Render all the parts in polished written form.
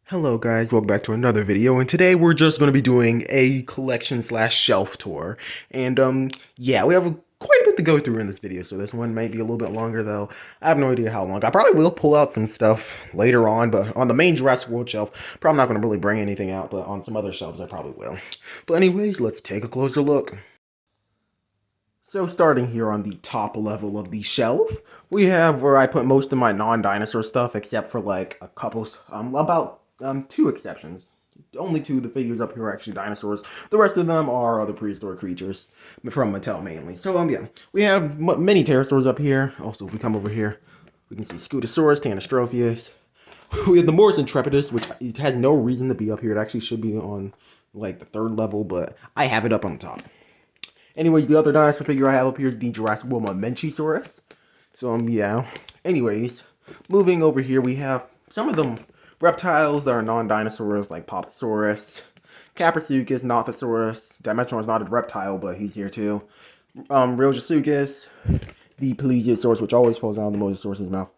Hello guys, welcome back to another video, and today we're just going to be doing a collection slash shelf tour. And yeah, we have quite a bit to go through in this video, so this one might be a little bit longer though. I have no idea how long. I probably will pull out some stuff later on, but on the main Jurassic World shelf, probably not going to really bring anything out, but on some other shelves I probably will. But anyways, let's take a closer look. So starting here on the top level of the shelf, we have where I put most of my non-dinosaur stuff, except for like a couple, about two exceptions. Only two of the figures up here are actually dinosaurs. The rest of them are other prehistoric creatures from Mattel mainly. So yeah, we have many pterosaurs up here. Also, if we come over here, we can see Scutosaurus, Tanystropheus. We have the Morris Intrepidus, which it has no reason to be up here. It actually should be on like the third level, but I have it up on the top. Anyways, the other dinosaur figure I have up here is the Jurassic World Mamenchisaurus. So, yeah. Anyways, moving over here, we have some of the reptiles that are non-dinosaurs, like Poposaurus, Caprisuchus, Nothosaurus. Dimetrodon's not a reptile, but he's here too. Rheosuchus, the Plesiosaurus, which always falls out of the Mosasaurus's mouth.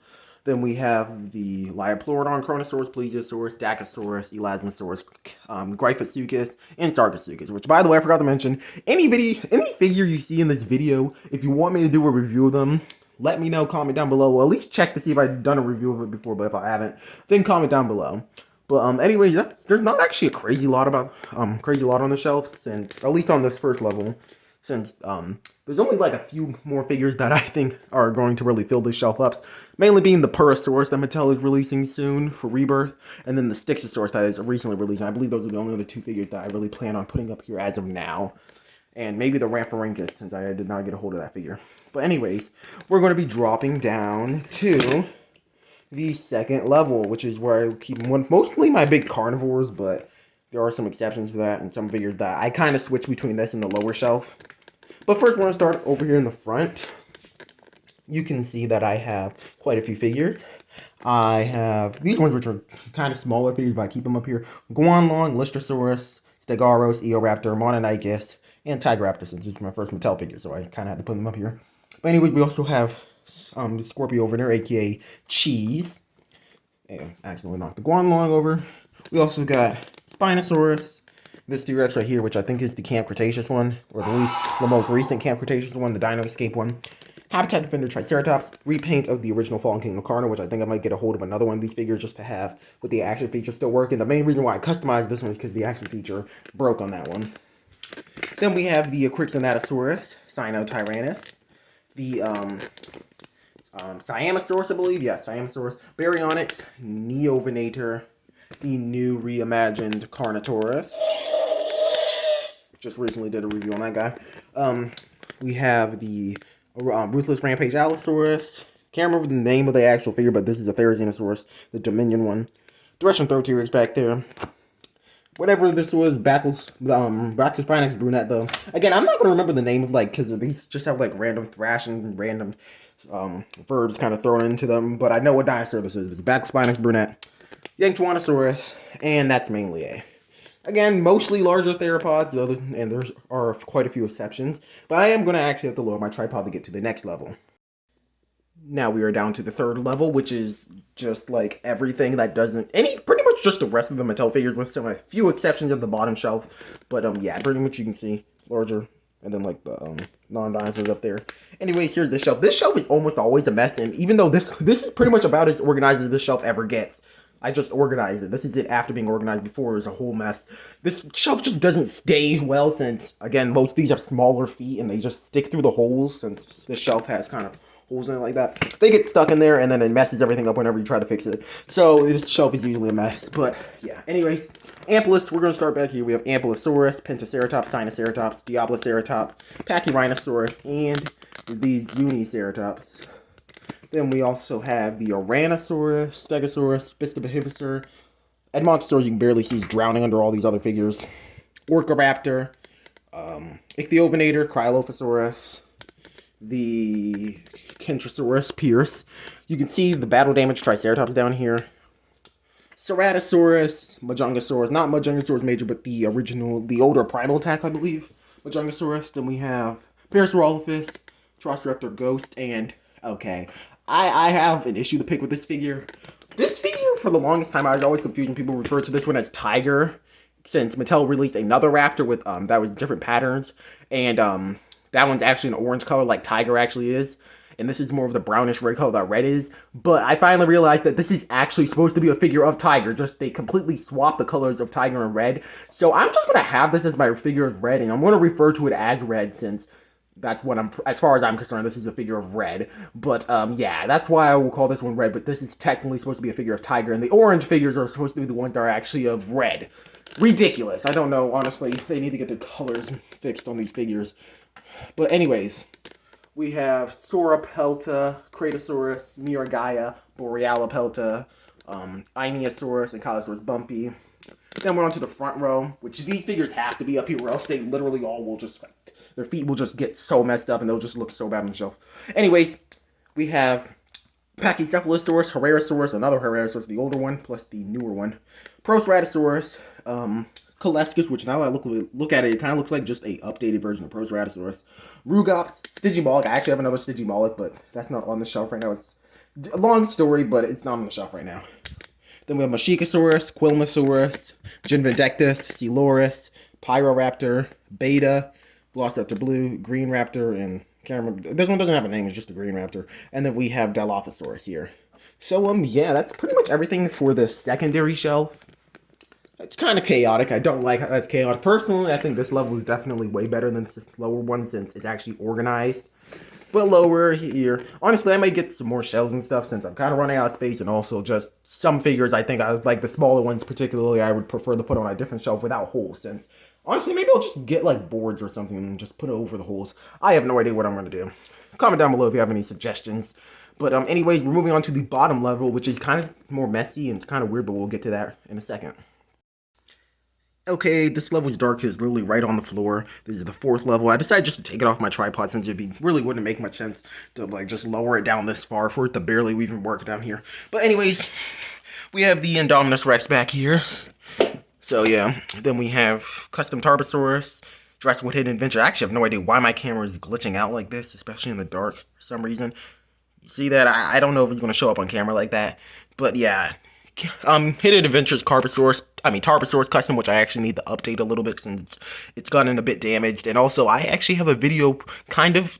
Then we have the Lioplurodon, Chronosaurus, Plesiosaurus, Dacosaurus, Elasmosaurus, Gryphosuchus, and Sarcosuchus. Which, by the way, I forgot to mention, any figure you see in this video, if you want me to do a review of them, let me know, comment down below. Well, at least check to see if I've done a review of it before, but if I haven't, then comment down below. But anyways, there's not actually a crazy lot on the shelf, since, at least on this first level, since there's only like a few more figures that I think are going to really fill this shelf up. Mainly being the Purosaurus that Mattel is releasing soon for Rebirth, and then the Styxosaurus that is recently released. And I believe those are the only other two figures that I really plan on putting up here as of now. And maybe the Rhamphorhynchus, since I did not get a hold of that figure. But anyways, we're going to be dropping down to the second level, which is where I keep mostly my big carnivores, but there are some exceptions to that, and some figures that I kind of switch between this and the lower shelf. But first, we're going to start over here in the front. You can see that I have quite a few figures. I have these ones, which are kind of smaller figures, but I keep them up here. Guanlong, Lystrosaurus, Stegosaurus, Eoraptor, Mononychus, and Tigeraptor, since this is my first Mattel figure, so I kind of had to put them up here. But anyways, we also have the Scorpio over there, aka Cheese. And accidentally knocked the Guanlong over. We also got Spinosaurus. This T-Rex right here, which I think is the Camp Cretaceous one, or the most recent Camp Cretaceous one, the Dino Escape one. Habitat Defender Triceratops, repaint of the original Fallen King of Carno, which I think I might get a hold of another one of these figures just to have with the action feature still working. The main reason why I customized this one is because the action feature broke on that one. Then we have the Crixonatosaurus, Sinotyrannus, the Siamosaurus, I believe, yeah, Siamosaurus, Baryonyx, Neovenator, the new reimagined Carnotaurus. Just recently did a review on that guy. We have the Ruthless Rampage Allosaurus. Can't remember the name of the actual figure, but this is a Therizinosaurus, the Dominion one. Direction Throw T-Rex back there. Whatever this was, Brachiospinax brunette, though. Again, I'm not going to remember the name of, like, because these just have, like, random thrash and random verbs kind of thrown into them. But I know what dinosaur this is. It's Brachiospinax brunette, Yanchuanosaurus, and that's mainly a. Again, mostly larger theropods, and there are quite a few exceptions. But I am going to actually have to lower my tripod to get to the next level. Now we are down to the third level, which is just like everything that doesn't pretty much just the rest of the Mattel figures, with some a few exceptions of the bottom shelf. But yeah, pretty much you can see larger, and then like the non-dinosaurs up there. Anyways, here's the shelf. This shelf is almost always a mess, and even though this is pretty much about as organized as this shelf ever gets. I just organized it. This is it after being organized before. It was a whole mess. This shelf just doesn't stay well since, again, most of these have smaller feet and they just stick through the holes, since this shelf has kind of holes in it like that. They get stuck in there and then it messes everything up whenever you try to fix it. So this shelf is usually a mess. But yeah, anyways, Ampullus, we're going to start back here. We have Ampulosaurus, Pentaceratops, Sinoceratops, Diabloceratops, Pachyrhinosaurus, and the Zuniceratops. Then we also have the Oranosaurus, Stegosaurus, Bistabahivasur, Edmontosaurus, you can barely see, he's drowning under all these other figures. Orcoraptor, Ichthyovenator, Cryolophosaurus, the Kentrosaurus Pierce. You can see the battle damage Triceratops down here. Ceratosaurus, Majungasaurus, not Majungasaurus Major, but the original, the older Primal Attack, I believe. Majungasaurus. Then we have Parasaurolophus, Velociraptor Ghost, and, okay, I have an issue to pick with this figure. This figure know for the longest time I was always confused when people refer to this one as Tiger, since Mattel released another Raptor with that was different patterns, and that one's actually an orange color like Tiger actually is. And this is more of the brownish red color that red is. But I finally realized that this is actually supposed to be a figure of Tiger. Just they completely swapped the colors of Tiger and red. So I'm just going to have this as my figure of red. And I'm going to refer to it as red since that's what as far as I'm concerned, this is a figure of red. But yeah, that's why I will call this one red. But this is technically supposed to be a figure of Tiger. And the orange figures are supposed to be the ones that are actually of red. Ridiculous. I don't know, honestly. They need to get the colors fixed on these figures. But anyways, we have Sauropelta, Cratosaurus, Miragaia, Borealopelta, Ionosaurus, and Kylosaurus Bumpy. Then we're on to the front row, which these figures have to be up here, or else they literally all will just, their feet will just get so messed up and they'll just look so bad on the shelf. Anyways, we have Pachycephalosaurus, Herrerasaurus, another Herrerasaurus, the older one, plus the newer one. Proceratosaurus, Colescus, which now I look at it, it kind of looks like just a updated version of Proceratosaurus. Rugops, Stygimoloch. I actually have another Stygimoloch, but that's not on the shelf right now. It's a long story, but it's not on the shelf right now. Then we have Machikosaurus, Quilmosaurus, Genvindectus, Coelurus, Pyroraptor, Beta, Velociraptor Blue, Green Raptor, and can't remember. This one doesn't have a name, it's just a Green Raptor. And then we have Dilophosaurus here. So, yeah, that's pretty much everything for the secondary shelf. It's kind of chaotic. I don't like how that's chaotic. Personally, I think this level is definitely way better than the lower one since it's actually organized. But lower here, honestly, I might get some more shelves and stuff since I'm kind of running out of space, and also just some figures I think I like the smaller ones particularly I would prefer to put on a different shelf without holes since honestly maybe I'll just get like boards or something and just put it over the holes. I have no idea what I'm going to do. Comment down below if you have any suggestions. But anyways, we're moving on to the bottom level, which is kind of more messy and it's kind of weird, but we'll get to that in a second. Okay, this level's dark is literally right on the floor. This is the 4th level. I decided just to take it off my tripod since it really wouldn't make much sense to like just lower it down this far for it to barely even work down here. But anyways, we have the Indominus Rex back here. So yeah, then we have Custom Tarbosaurus, Jurassic Hidden Adventure. I actually have no idea why my camera is glitching out like this, especially in the dark for some reason. You see that? I don't know if it's going to show up on camera like that, but yeah. Hidden Adventures Tarbosaurus Custom, which I actually need to update a little bit since it's gotten a bit damaged. And also, I actually have a video,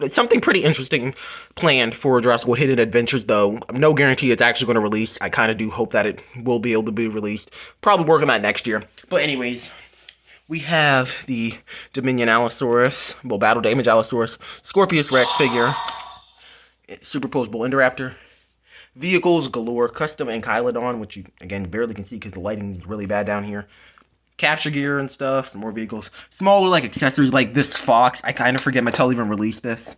something pretty interesting planned for Jurassic Hidden Adventures, though. No guarantee it's actually going to release. I kind of do hope that it will be able to be released. Probably work on that next year. But anyways, we have the Dominion Allosaurus, well, Battle Damage Allosaurus, Scorpius Rex figure, Superposed Bull Indoraptor, Vehicles galore, Custom Ankylodon, which you, again, barely can see because the lighting is really bad down here. Capture gear and stuff, some more vehicles. Smaller, like, accessories like this Fox. I kind of forget Mattel even released this.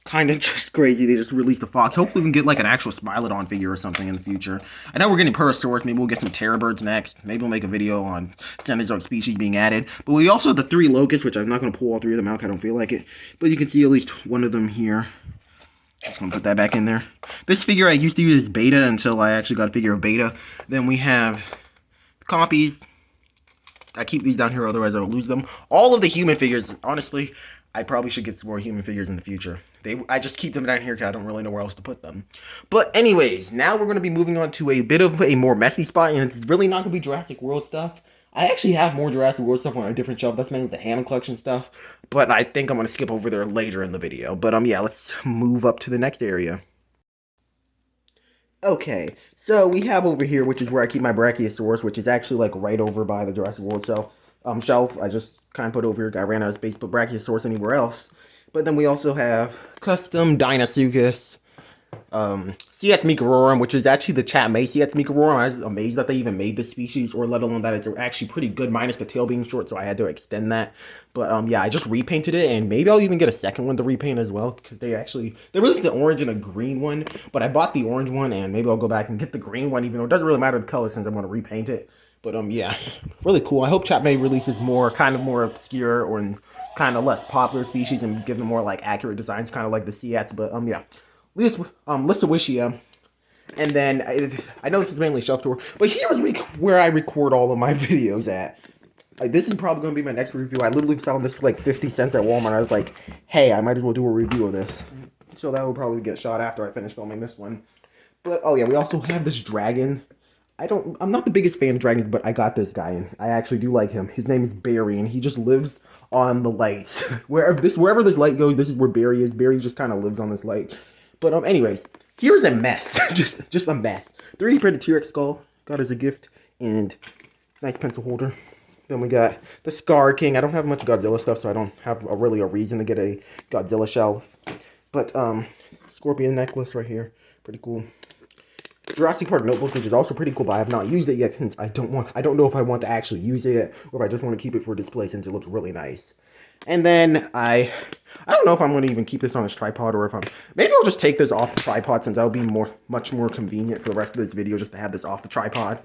Kind of just crazy, they just released a Fox. Hopefully we can get, like, an actual Smilodon figure or something in the future. I know we're getting Parasaurus, maybe we'll get some Terrabirds next. Maybe we'll make a video on Cenozoic species being added. But we also have the 3 Locusts, which I'm not going to pull all 3 of them out, I don't feel like it. But you can see at least one of them here. Just gonna put that back in there. This figure I used to use as Beta until I actually got a figure of Beta. Then we have Compies. I keep these down here, otherwise I'll lose them. All of the human figures, honestly, I probably should get some more human figures in the future. I just keep them down here because I don't really know where else to put them. But anyways, now we're going to be moving on to a bit of a more messy spot, and it's really not going to be Jurassic World stuff. I actually have more Jurassic World stuff on a different shelf. That's mainly the Hammond collection stuff. But I think I'm going to skip over there later in the video. But yeah, let's move up to the next area. Okay, so we have over here, which is where I keep my Brachiosaurus, which is actually like right over by the Jurassic World shelf. I just kind of put over here. I ran out of space to put Brachiosaurus anywhere else. But then we also have Custom Deinosuchus. Cyathmecarorum, which is actually the chat-made Cyathmecarorum. I was amazed that they even made this species, or let alone that it's actually pretty good, minus the tail being short, so I had to extend that. But yeah, I just repainted it, and maybe I'll even get a second one to repaint as well, because they released the orange and a green one, but I bought the orange one, and maybe I'll go back and get the green one, even though it doesn't really matter the color since I'm going to repaint it. But yeah, really cool. I hope chat-made releases more, kind of more obscure, or kind of less popular species, and give them more, like, accurate designs, kind of like the Cyats, but yeah. Listowishia, and then I know this is mainly shelf tour, but here's where I record all of my videos at. Like, this is probably going to be my next review. I literally found this for like 50 cents at Walmart. I was like, hey, I might as well do a review of this. So that will probably get shot after I finish filming this one. But oh yeah, we also have this dragon. I'm not the biggest fan of dragons, but I got this guy, and I actually do like him. His name is Barry, and he just lives on the lights. Wherever this light goes, this is where Barry is. Barry just kind of lives on this light. But anyways, here's a mess. just a mess. 3D printed T-Rex skull got as a gift, and nice pencil holder. Then we got the Scar King. I don't have much Godzilla stuff, so I don't have really a reason to get a Godzilla shelf. But Scorpion necklace right here, pretty cool. Jurassic Park notebook, which is also pretty cool, but I have not used it yet since I don't know if I want to actually use it or if I just want to keep it for display since it looks really nice. And then I don't know if I'm going to even keep this on this tripod or if maybe I'll just take this off the tripod since that'll be much more convenient for the rest of this video just to have this off the tripod.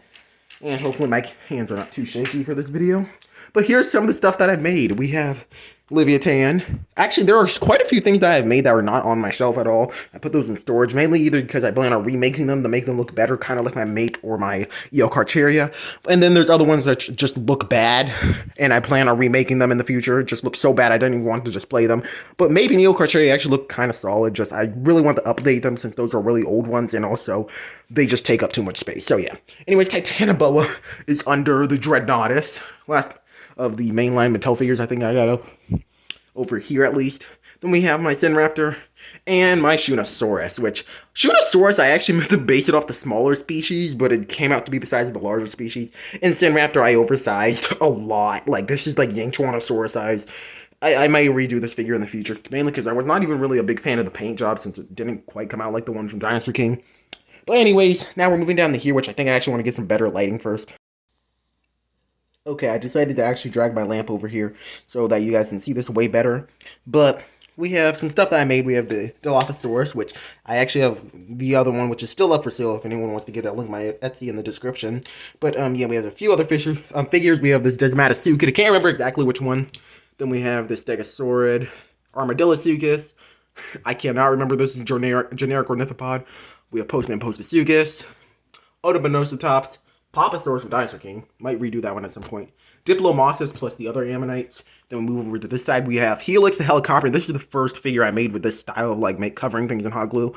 And hopefully my hands are not too shaky for this video. But here's some of the stuff that I've made. We have Leviathan. Actually, there are quite a few things that I've made that are not on my shelf at all. I put those in storage, mainly either because I plan on remaking them to make them look better, kind of like my Mate or my Carcharia. And then there's other ones that just look bad, and I plan on remaking them in the future. It just looks so bad I don't even want to display them. But maybe Carcharia actually look kind of solid. Just I really want to update them since those are really old ones, and also they just take up too much space. So yeah. Anyways, Titanoboa is under the Dreadnoughtus. Last of the mainline Mattel figures I think I got up over here at least. Then we have my Sinraptor and my Shunosaurus, which Shunosaurus I actually meant to base it off the smaller species, but it came out to be the size of the larger species. And Sinraptor I oversized a lot. Like this is like Yangchuanosaurus size. I may redo this figure in the future, mainly because I was not even really a big fan of the paint job since it didn't quite come out like the one from Dinosaur King. But anyways, now we're moving down to here, which I think I actually want to get some better lighting first. Okay, I decided to actually drag my lamp over here so that you guys can see this way better. But we have some stuff that I made. We have the Dilophosaurus, which I actually have the other one, which is still up for sale if anyone wants to get it. I'll link my Etsy in the description. But yeah, we have a few other figures. We have this Desmatosuchus. I can't remember exactly which one. Then we have this Stegosaurid, Armadillosuchus. I cannot remember this is generic ornithopod. We have Postman Postosuchus, Odobonosotops, Papasaurus from Dinosaur King. Might redo that one at some point. Diplomossus plus the other ammonites. Then we move over to this side. We have Helix the Helicopter. This is the first figure I made with this style of like covering things in hot glue.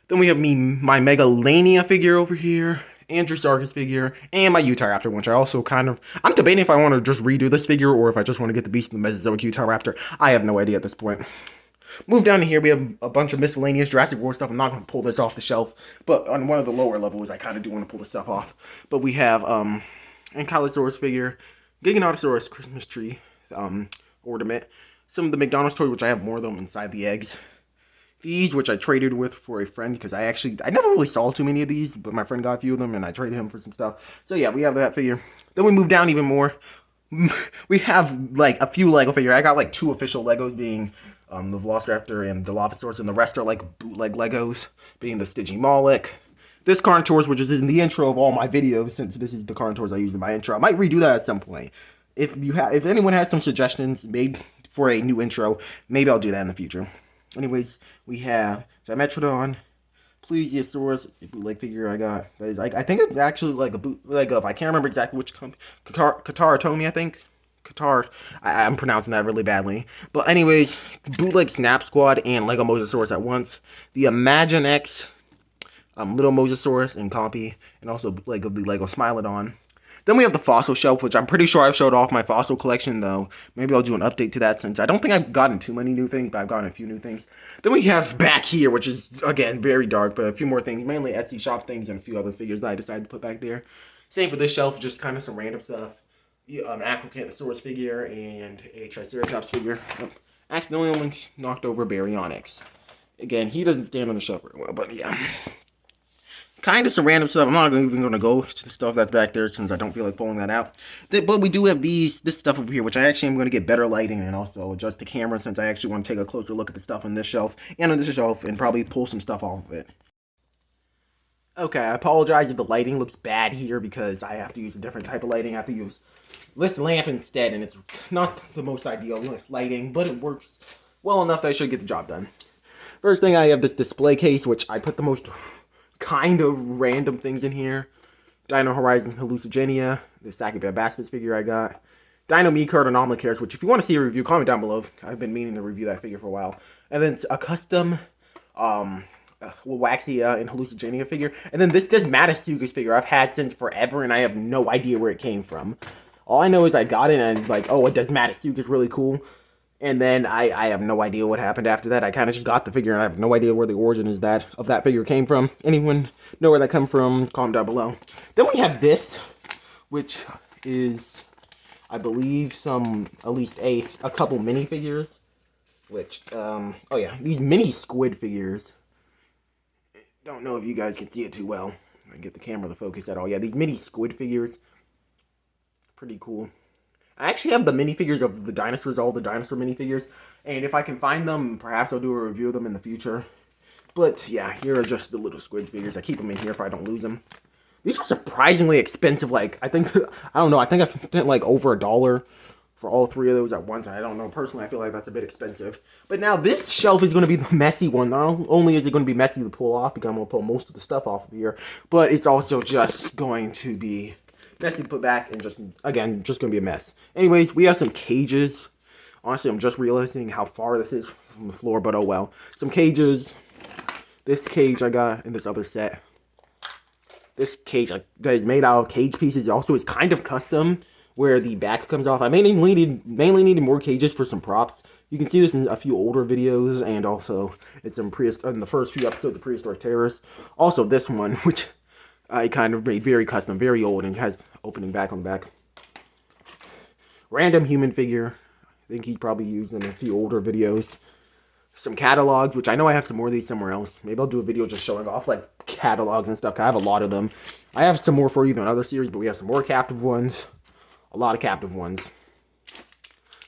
Then we have my Megalania figure over here. Andrewsarchus figure. And my Utahraptor, which I also I'm debating if I want to just redo this figure or if I just want to get the Beast of the Mesozoic Utahraptor. I have no idea at this point. Move down to here, we have a bunch of miscellaneous Jurassic World stuff. I'm not going to pull this off the shelf, but on one of the lower levels, I kind of do want to pull this stuff off. But we have Ankylosaurus figure, Giganotosaurus Christmas tree ornament, some of the McDonald's toys, which I have more of them inside the eggs. These, which I traded with for a friend, because I never really saw too many of these, but my friend got a few of them, and I traded him for some stuff. So yeah, we have that figure. Then we move down even more. We have like a few Lego figures. I got like 2 official Legos, being the Velociraptor and Dilophosaurus, and the rest are like bootleg Legos, being the Stygimoloch. This Carnivores, which is in the intro of all my videos, since this is the Carnivores I used in my intro. I might redo that at some point. If anyone has some suggestions, maybe for a new intro, maybe I'll do that in the future. Anyways, we have Dimetrodon, Plesiosaurus, a bootleg figure I got. That is, I think it's actually like a bootleg of, I can't remember exactly which company, Kataratomi, I think. Qatar. I'm pronouncing that really badly. But anyways, bootleg Snap Squad and Lego Mosasaurus at once. The Imaginex, Little Mosasaurus and copy, and also bootleg of the Lego Smilodon. Then we have the fossil shelf, which I'm pretty sure I've showed off my fossil collection, though. Maybe I'll do an update to that, since I don't think I've gotten too many new things, but I've gotten a few new things. Then we have back here, which is, again, very dark, but a few more things. Mainly Etsy shop things and a few other figures that I decided to put back there. Same for this shelf, just kind of some random stuff. Acrocanthosaurus figure and a Triceratops figure. Accidentally almost knocked over Baryonyx. Again, he doesn't stand on the shelf very well, but yeah. Kind of some random stuff. I'm not even going to go to the stuff that's back there since I don't feel like pulling that out. But we do have this stuff over here, which I actually am going to get better lighting and also adjust the camera since I actually want to take a closer look at the stuff on this shelf and on this shelf and probably pull some stuff off of it. Okay, I apologize if the lighting looks bad here because I have to use a different type of lighting. I have to use this lamp instead, and it's not the most ideal lighting, but it works well enough that I should get the job done. First thing, I have this display case, which I put the most kind of random things in here. Dino Horizon Hallucigenia, the Sackabia Baskets figure I got. Dino Me-Card and Omnicares, which if you want to see a review, comment down below. I've been meaning to review that figure for a while. And then a custom waxy and hallucinogenia figure. And then this Desmatasugas figure I've had since forever, and I have no idea where it came from. All I know is I got it, and I'm like, oh, a Desmatasugas really cool. And then I have no idea what happened after that. I kind of just got the figure, and I have no idea where the origin is of that figure came from. Anyone know where that come from? Comment down below. Then we have this, which is, I believe, at least a couple minifigures. Which, oh yeah, these mini squid figures. Don't know if you guys can see it too well. I can get the camera to focus at all. Yeah, these mini squid figures. Pretty cool. I actually have the minifigures of the dinosaurs, all the dinosaur minifigures. And if I can find them, perhaps I'll do a review of them in the future. But yeah, here are just the little squid figures. I keep them in here if I don't lose them. These are surprisingly expensive. Like, I think, I don't know, I think I spent like over $1 for all three of those at once. I don't know, personally, I feel like that's a bit expensive. But now this shelf is going to be the messy one. Not only is it going to be messy to pull off, because I'm going to pull most of the stuff off of here, but it's also just going to be messy to put back, and just, again, just going to be a mess. Anyways, we have some cages. Honestly, I'm just realizing how far this is from the floor, but oh well. Some cages. This cage I got in this other set. This cage that is made out of cage pieces also is kind of custom, where the back comes off. I mainly needed more cages for some props. You can see this in a few older videos, and also in in the first few episodes of Prehistoric Terrors. Also this one, which I kind of made very custom, very old, and has opening back on the back. Random human figure. I think he's probably used in a few older videos. Some catalogs, which I know I have some more of these somewhere else. Maybe I'll do a video just showing off like catalogs and stuff, 'cause I have a lot of them. I have some more for you in another series, but we have some more captive ones. A lot of captive ones.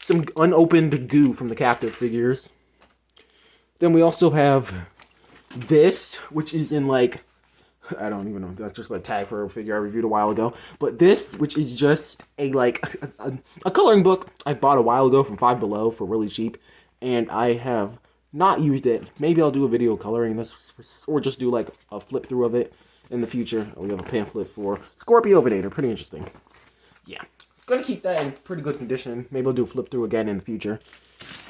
Some unopened goo from the captive figures. Then we also have this, which is in like, I don't even know, that's just a tag for a figure I reviewed a while ago. But this, which is just a coloring book I bought a while ago from Five Below for really cheap. And I have not used it. Maybe I'll do a video coloring this, or just do like a flip through of it in the future. We have a pamphlet for Scorpiovenator, pretty interesting. Yeah. Gonna keep that in pretty good condition. Maybe I'll do a flip through again in the future.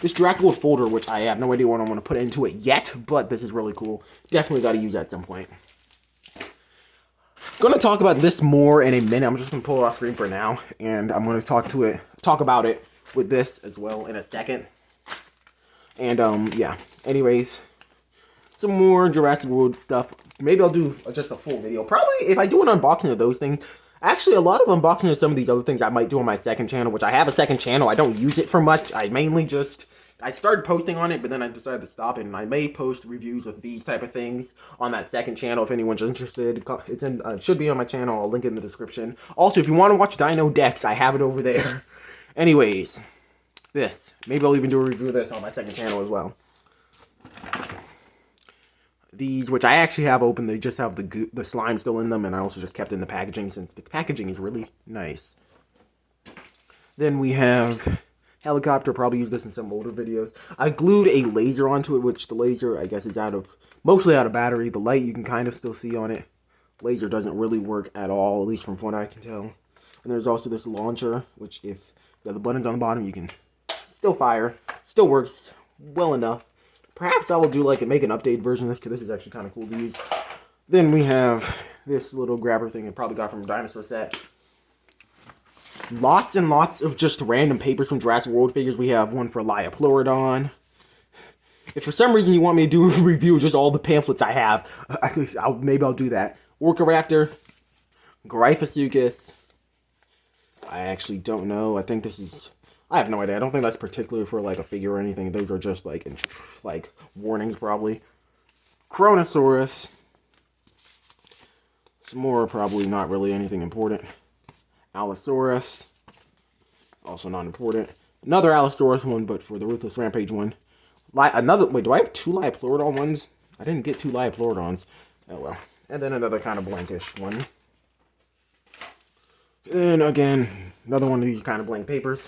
This Jurassic World folder, which I have no idea what I want to put into it yet, but this is really cool. Definitely got to use that at some point. Gonna talk about this more in a minute. I'm just gonna pull it off screen for now, and I'm gonna talk about it with this as well in a second. And yeah. Anyways, some more Jurassic World stuff. Maybe I'll do just a full video. Probably if I do an unboxing of those things. Actually, a lot of unboxing of some of these other things I might do on my second channel, which I have a second channel. I don't use it for much. I mainly just, I started posting on it, but then I decided to stop it, and I may post reviews of these type of things on that second channel if anyone's interested. It should be on my channel. I'll link it in the description. Also, if you want to watch Dino Dex, I have it over there. Anyways, this. Maybe I'll even do a review of this on my second channel as well. These, which I actually have open, they just have the slime still in them, and I also just kept in the packaging since the packaging is really nice. Then we have helicopter, probably used this in some older videos. I glued a laser onto it, which the laser, I guess, is mostly out of battery. The light you can kind of still see on it. Laser doesn't really work at all, at least from what I can tell. And there's also this launcher, which if you have the buttons on the bottom, you can still fire. Still works well enough. Perhaps I will do make an updated version of this, because this is actually kind of cool to use. Then we have this little grabber thing I probably got from a dinosaur set. Lots and lots of just random papers from Jurassic World figures. We have one for Lioplurodon. If for some reason you want me to do a review of just all the pamphlets I have, maybe I'll do that. Orcaraptor, Gryphosuchus. I actually don't know. I think this is... I have no idea. I don't think that's particularly for a figure or anything. Those are just warnings probably. Kronosaurus. Some more, probably not really anything important. Allosaurus. Also not important. Another Allosaurus one, but for the Ruthless Rampage one. Wait, do I have two Lioplurodon ones? I didn't get two Lioplurodons. Oh well. And then another kind of blankish one. And again, another one of these kind of blank papers.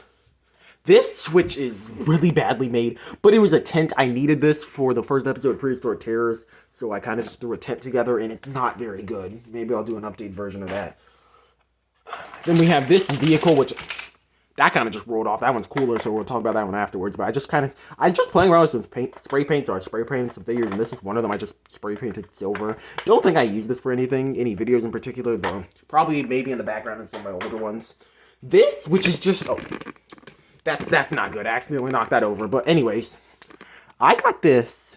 This switch is really badly made, but it was a tent. I needed this for the first episode of Prehistoric Terrors, so I kind of just threw a tent together, and it's not very good. Maybe I'll do an updated version of that. Then we have this vehicle, which that kind of just rolled off. That one's cooler, so we'll talk about that one afterwards. But I just playing around with some spray paint, so I spray painted some figures, and this is one of them. I just spray painted silver. Don't think I use this for anything, any videos in particular, though. Probably maybe in the background in some of my older ones. This, which is just, oh, that's not good. I accidentally knocked that over. But anyways, I got this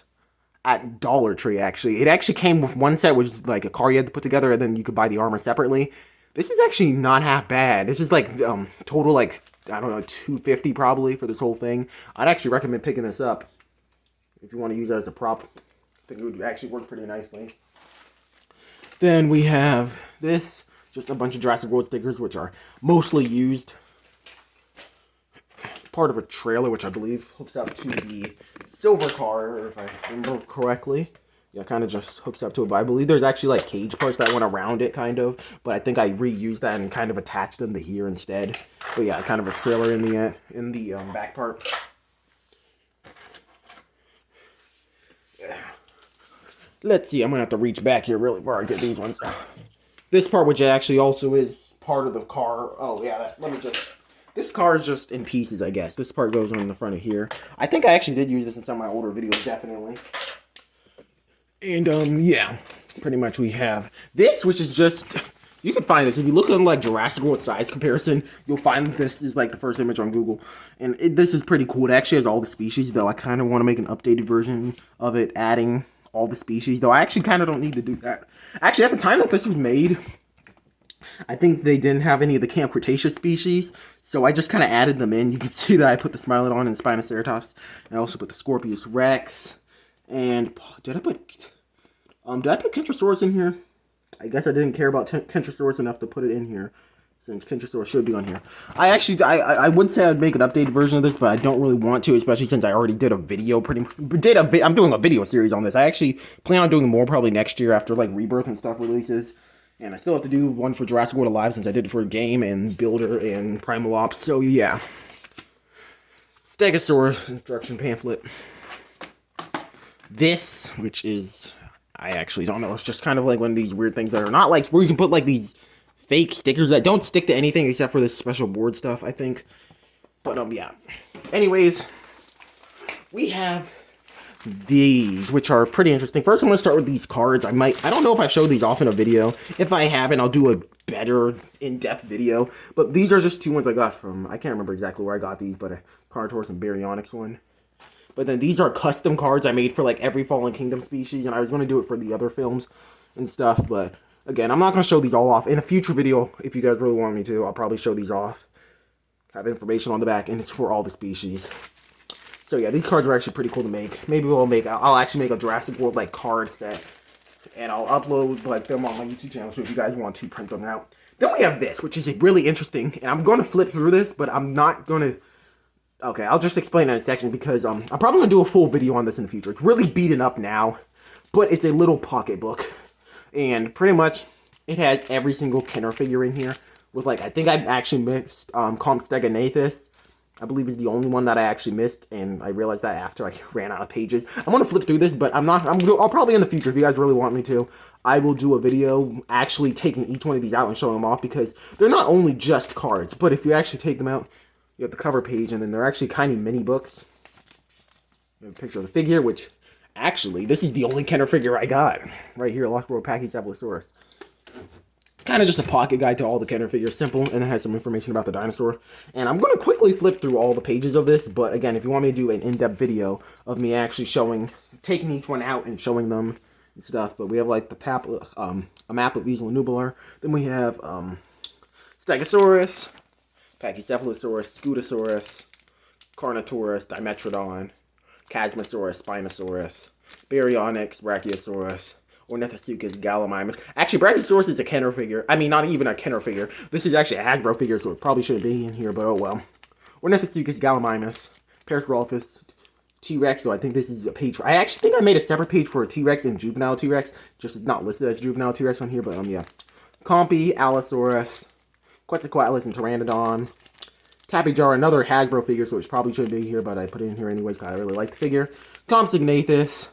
at Dollar Tree, actually. It actually came with one set, which was like a car you had to put together, and then you could buy the armor separately. This is actually not half bad. This is like total like, I don't know, $250 probably for this whole thing. I'd actually recommend picking this up if you want to use it as a prop. I think it would actually work pretty nicely. Then we have this, just a bunch of Jurassic World stickers, which are mostly used. Part of a trailer, which I believe hooks up to the silver car, if I remember correctly. Yeah, kind of just hooks up to it, but I believe there's actually like cage parts that went around it, kind of. But I think I reused that and kind of attached them to here instead. But yeah, kind of a trailer in the back part. Let's see, I'm gonna have to reach back here really far to get these ones. This part, which actually also is part of the car. Oh yeah, this car is just in pieces, I guess. This part goes on the front of here. I think I actually did use this in some of my older videos, definitely. And, yeah. Pretty much we have this, which is just... You can find this. If you look on, like, Jurassic World size comparison, you'll find this is, like, the first image on Google. And this is pretty cool. It actually has all the species, though I kind of want to make an updated version of it, adding all the species. Though I actually kind of don't need to do that. Actually, at the time that this was made... I think they didn't have any of the Camp Cretaceous species, so I just kind of added them in. You can see that I put the Smilodon and Spinoceratops. I also put the Scorpius Rex, and did I put Kentrosaurus in here? I guess I didn't care about Kentrosaurus enough to put it in here, since Kentrosaurus should be on here. I would say I'd make an updated version of this, but I don't really want to, especially since I already did a video I'm doing a video series on this. I actually plan on doing more probably next year after like Rebirth and stuff releases. And I still have to do one for Jurassic World Alive since I did it for Game and Builder and Primal Ops. So yeah. Stegosaur instruction pamphlet. This, which is, I actually don't know. It's just kind of like one of these weird things that are not like where you can put like these fake stickers that don't stick to anything except for this special board stuff, I think. But yeah. Anyways, we have these, which are pretty interesting. First, I'm going to start with these cards. I don't know if I showed these off in a video. If I haven't, I'll do a better in-depth video. But these are just two ones I got from, I can't remember exactly where I got these, but a Carnivores and Baryonyx one. But then these are custom cards I made for like every Fallen Kingdom species, and I was going to do it for the other films and stuff. But again, I'm not going to show these all off. In a future video, if you guys really want me to, I'll probably show these off. Have information on the back, and it's for all the species. So yeah, these cards are actually pretty cool to make. Maybe I'll actually make a Jurassic World like card set, and I'll upload like them on my YouTube channel. So if you guys want to print them out, then we have this, which is really interesting. And I'm going to flip through this, but I'm not going to. Okay, I'll just explain that in a section because I'm probably gonna do a full video on this in the future. It's really beaten up now, but it's a little pocketbook, and pretty much it has every single Kenner figure in here. With like, I think I actually mixed Stegosaurus. I believe is the only one that I actually missed, and I realized that after I ran out of pages. I'm gonna flip through this, but I'll probably in the future, if you guys really want me to, I will do a video actually taking each one of these out and showing them off, because they're not only just cards, but if you actually take them out, you have the cover page, and then they're actually tiny mini books. You have a picture of the figure, which, actually, this is the only Kenner figure I got. Right here, Lost World Pachycephalosaurus. Kind of just a pocket guide to all the Kenner figures, simple, and it has some information about the dinosaur. And I'm going to quickly flip through all the pages of this, but again, if you want me to do an in-depth video of me actually taking each one out and showing them and stuff, but we have like a map of Weasel and Nubular. Then we have Stegosaurus, Pachycephalosaurus, Scutosaurus, Carnotaurus, Dimetrodon, Chasmosaurus, Spinosaurus, Baryonyx, Brachiosaurus, Ornithosuchus, Gallimimus. Actually, Brachiosaurus is a Kenner figure. I mean, not even a Kenner figure. This is actually a Hasbro figure, so it probably shouldn't be in here, but oh well. Ornithosuchus, Gallimimus, Parasaurolophus, T-Rex, so I think this is a page for... I actually think I made a separate page for a T-Rex and Juvenile T-Rex, just not listed as Juvenile T-Rex on here, but yeah. Compy, Allosaurus, Quetzalcoatlus and Pteranodon. Tapejara, another Hasbro figure, so it probably shouldn't be here, but I put it in here anyways because I really like the figure. Compsognathus,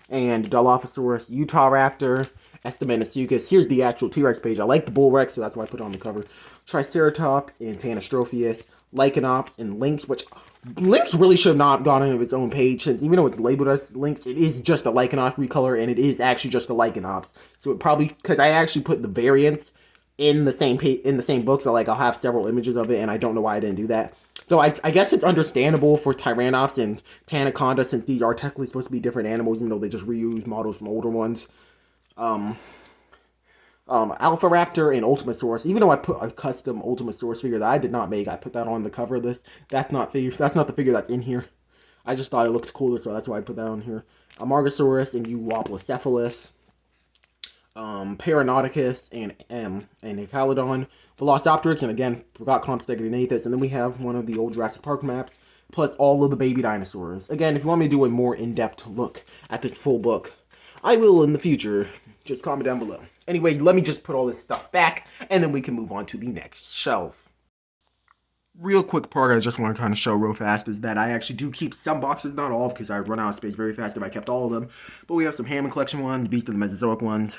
and Dilophosaurus, Utah Raptor, Estimanosuchus. Here's the actual T-Rex page. I like the Bull Rex, so that's why I put it on the cover. Triceratops and Tanystropheus, Lycanops and Lynx, which Lynx really should have not gone on its own page, since even though it's labeled as Lynx, it is just a Lycanops recolor, and it is actually just a Lycanops. So it probably, because I actually put the variants in the same book, so like I'll have several images of it, and I don't know why I didn't do that. So I guess it's understandable for Tyrannops and Tanaconda, since these are technically supposed to be different animals, even though they just reuse models from older ones. Alpha Raptor and Ultimasaurus. Even though I put a custom Ultimasaurus figure that I did not make, I put that on the cover of this. That's not the figure that's in here. I just thought it looks cooler, so that's why I put that on here. Amargasaurus and Euoplocephalus. Paranauticus and Echalodon, Velociraptor, and again, forgot Compsognathus, and then we have one of the old Jurassic Park maps, plus all of the baby dinosaurs. Again, if you want me to do a more in-depth look at this full book, I will in the future. Just comment down below. Anyway, let me just put all this stuff back, and then we can move on to the next shelf. Real quick part I just want to kind of show real fast is that I actually do keep some boxes, not all, because I'd run out of space very fast if I kept all of them. But we have some Hammond collection ones, Beast of the Mesozoic ones,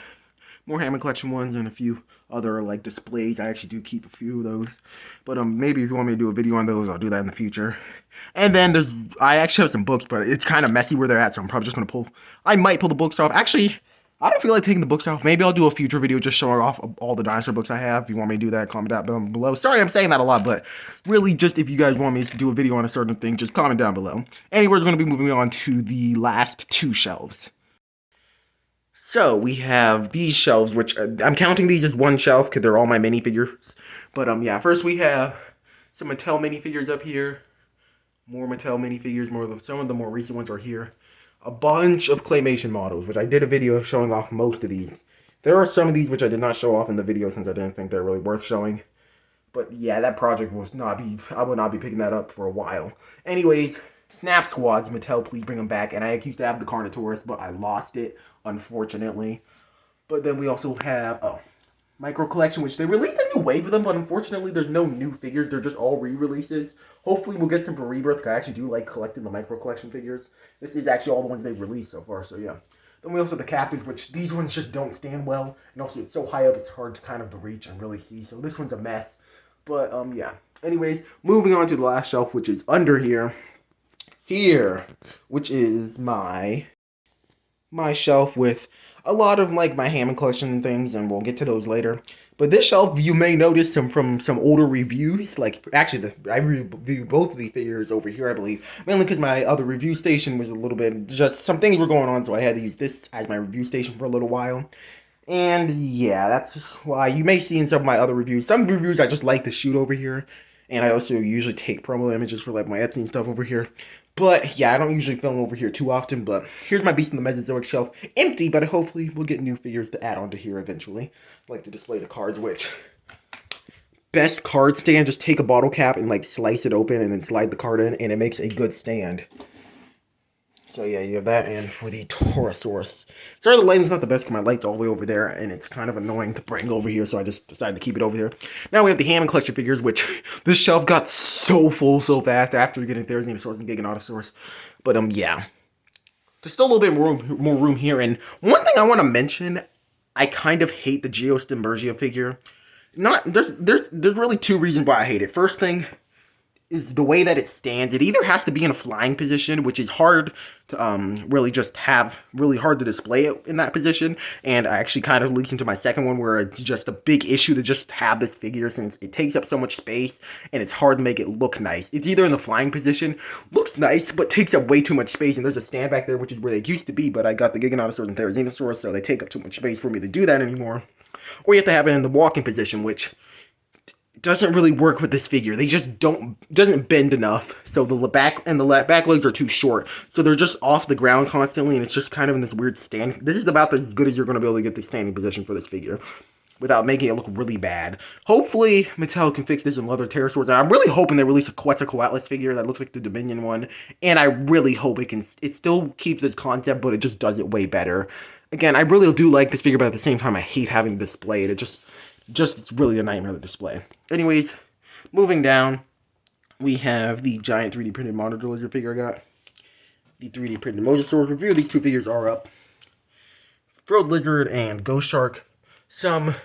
more Hammond collection ones, and a few other like displays. I actually do keep a few of those. But maybe if you want me to do a video on those, I'll do that in the future. And then I actually have some books, but it's kind of messy where they're at, so I'm probably just going to I might pull the books off. Actually, I don't feel like taking the books off. Maybe I'll do a future video just showing off all the dinosaur books I have. If you want me to do that, comment down below. Sorry I'm saying that a lot, but really just if you guys want me to do a video on a certain thing, just comment down below. Anyway, we're going to be moving on to the last two shelves. So we have these shelves, which I'm counting these as one shelf because they're all my minifigures. But yeah, first we have some Mattel minifigures up here. More Mattel minifigures, some of the more recent ones are here. A bunch of claymation models, which I did a video showing off most of these. There are some of these which I did not show off in the video since I didn't think they're really worth showing. But yeah, that project I would not be picking that up for a while. Anyways, Snap Squads, Mattel, please bring them back. And I used to have the Carnivores, but I lost it, unfortunately. But then we also have, Micro Collection, which they released a new wave of them, but unfortunately there's no new figures. They're just all re-releases. Hopefully we'll get some for Rebirth, because I actually do like collecting the Micro Collection figures. This is actually all the ones they've released so far, so yeah. Then we also have the Captives, which these ones just don't stand well. And also it's so high up, it's hard to kind of reach and really see. So this one's a mess. But, yeah. Anyways, moving on to the last shelf, which is under here. Which is my shelf with a lot of like my Hammond collection and things, and we'll get to those later. But this shelf, you may notice from some older reviews. Like, actually, I reviewed both of the figures over here, I believe. Mainly because my other review station was a little bit, just some things were going on, so I had to use this as my review station for a little while. And yeah, that's why you may see in some of my other reviews. Some reviews I just like to shoot over here. And I also usually take promo images for like my Etsy and stuff over here. But yeah, I don't usually film over here too often. But here's my Beast in the Mesozoic shelf. Empty, but hopefully we'll get new figures to add onto here eventually. I like to display the cards, which... Best card stand, just take a bottle cap and like slice it open and then slide the card in. And it makes a good stand. So yeah, you have that, and for the Torosaurus. Sorry the lighting's not the best because my light's all the way over there, and it's kind of annoying to bring over here, so I just decided to keep it over here. Now we have the Hammond collection figures, which this shelf got so full so fast after getting Therizinosaurus and Giganotosaurus. But yeah. There's still a little bit more room here, and one thing I want to mention, I kind of hate the Geostembergia figure. There's really two reasons why I hate it. First thing is the way that it stands. It either has to be in a flying position, which is hard to really hard to display it in that position, and I actually kind of leaks into my second one where it's just a big issue to just have this figure since it takes up so much space and it's hard to make it look nice. It's either in the flying position, looks nice, but takes up way too much space, and there's a stand back there which is where they used to be, but I got the Giganotosaurus and Therizinosaurus, so they take up too much space for me to do that anymore. Or you have to have it in the walking position, which doesn't really work with this figure. They just doesn't bend enough. So the back legs are too short. So they're just off the ground constantly, and it's just kind of in this weird stand. This is about as good as you're going to be able to get the standing position for this figure without making it look really bad. Hopefully Mattel can fix this in other pterosaurs. And I'm really hoping they release a Quetzalcoatlus figure that looks like the Dominion one. And I really hope it still keeps this concept, but it just does it way better. Again, I really do like this figure, but at the same time I hate having to display it. It just it's really a nightmare to display. Anyways, moving down, we have the giant 3D printed monitor lizard figure I got. The 3D printed Mosasaurus review. These two figures are up. frilled lizard, and ghost shark. Some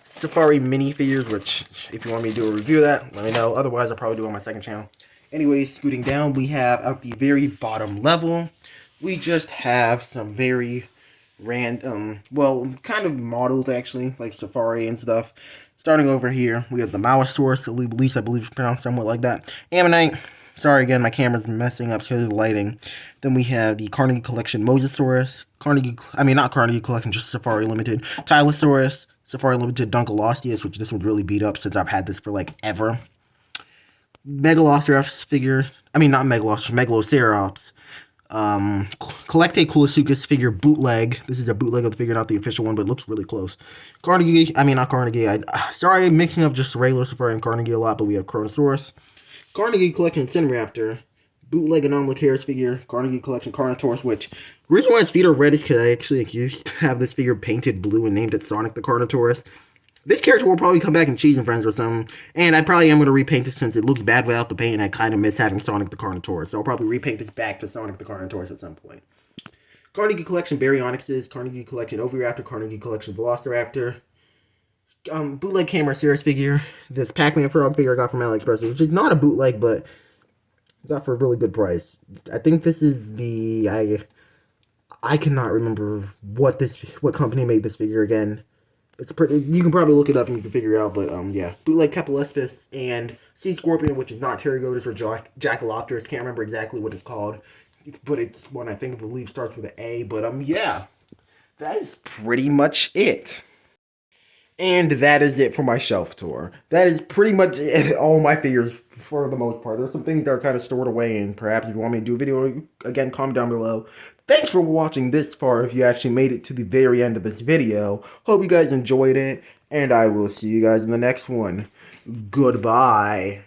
safari minifigures, which if you want me to do a review of that, let me know. Otherwise, I'll probably do it on my second channel. Anyways, scooting down, we have at the very bottom level, we just have some very random, well, kind of models actually, like safari and stuff. Starting over here, we have the Mowasaurus, at least I believe it's pronounced somewhat like that. Ammonite. Sorry again, my camera's messing up because of the lighting. Then we have the Carnegie Collection Mosasaurus. Not Carnegie Collection, just Safari Limited. Tylosaurus. Safari Limited Dunkleosteus, which this one's really beat up since I've had this for like ever. Megaloceros figure. Not Megaloceros, Megaloceros. Collecte Coolasuchus figure bootleg. This is a bootleg of the figure, not the official one, but it looks really close. Carnegie, not Carnegie. Sorry, I'm mixing up just regular Safari and Carnegie a lot, but we have Chronosaurus. Carnegie Collection Cineraptor. Bootleg Anomalocaris figure. Carnegie Collection Carnotaurus, which, the reason why his feet are red is because I actually used to have this figure painted blue and named it Sonic the Carnotaurus. This character will probably come back in Cheese and Friends or something, and I probably am going to repaint it since it looks bad without the paint, and I kind of miss having Sonic the Carnotaurus, so I'll probably repaint this back to Sonic the Carnotaurus at some point. Carnegie Collection Baryonyxes, Carnegie Collection Oviraptor, Carnegie Collection Velociraptor, bootleg Camarasaurus figure, this Pac-Man Frog figure I got from AliExpress, which is not a bootleg, but got for a really good price. I think this is the, I cannot remember what company made this figure again. You can probably look it up and you can figure it out, but yeah. Bootleg Capilespis and Sea Scorpion, which is not Pterygotus or Jackalopterus. Can't remember exactly what it's called, but it's one I believe starts with an A. But yeah, that is pretty much it. And that is it for my shelf tour. That is pretty much it, all my figures for the most part. There's some things that are kind of stored away, and perhaps if you want me to do a video, again, comment down below. Thanks for watching this far if you actually made it to the very end of this video. Hope you guys enjoyed it, and I will see you guys in the next one. Goodbye.